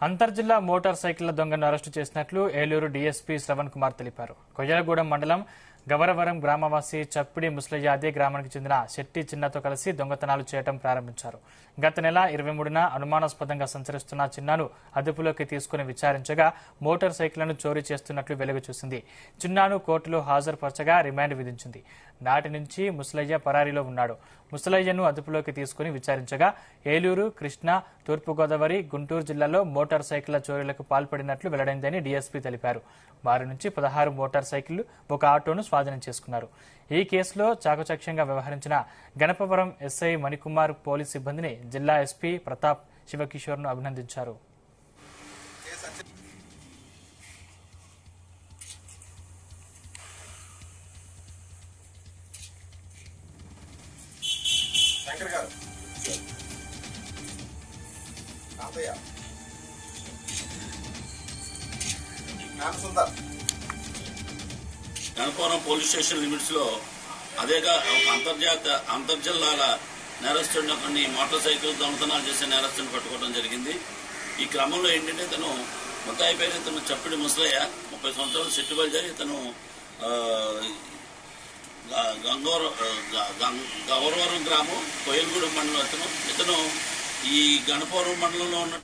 అంతర్జిల్లా motor సైకిళ్ల దొంగను arrest చేసినట్లు Eluru DSP Shravan Kumar తెలిపారు. కొయ్యలగూడెం మండలం గవరవరం గ్రామవాసి చప్పిడి ముసలయ్య అదే గ్రామానికి చెందిన శెట్టి చిన్నతో కలిసి దొంగతనాలు చేయడం ప్రారంభించారు. గత నెల 23న అనుమానాస్పదంగా సంచరిస్తున్న చిన్నాను అదుపులోకి తీసుకుని విచారించగా మోటార్ సైకిళ్లను చోరీ చేస్తున్నట్లు వెలుగు చూసింది. చిన్నాను కోర్టులో హాజరుపరచగా రిమాండ్ విధించింది. నాటి నుంచి ముసలయ్య పరారీలో ఉన్నాడు. ముసలయ్యను అదుపులోకి తీసుకుని విచారించగా ఏలూరు, కృష్ణా, తూర్పుగోదావరి, గుంటూరు జిల్లాలో మోటార్ సైకిళ్ల చోరీలకు పాల్పడినట్లు వెల్లడైందని డీఎస్పీ తెలిపారు. వారి నుంచి 16 మోటార్ సైకిళ్లు, ఒక ఆటోను స్వాధీనం చేసుకున్నారు. ఈ కేసులో చాకచక్యంగా వ్యవహరించిన గణపవరం ఎస్ఐ మణికుమార్ పోలీస్ సిబ్బందిని జిల్లా ఎస్పీ ప్రతాప్ శివకిషోర్ను అభినందించారు. గణపవరం పోలీస్ స్టేషన్ లిమిట్స్ లో అదేగా అంతర్జిల్లాల నేరస్తుడిని కొన్ని మోటార్ సైకిల్ దొంగతనాలు చేసే నేరస్తుని పట్టుకోవడం జరిగింది. ఈ క్రమంలో ఏంటంటే తను ముద్దాయి పేరు ఇతను చప్పిడి ముసలయ్య, 30 సంవత్సరాలు సెట్టుబడి. ఇతను గవరవరం గ్రామం, కొయ్యలగూడెం మండలం. ఇతను ఈ గణపవరం మండలంలో ఉన్న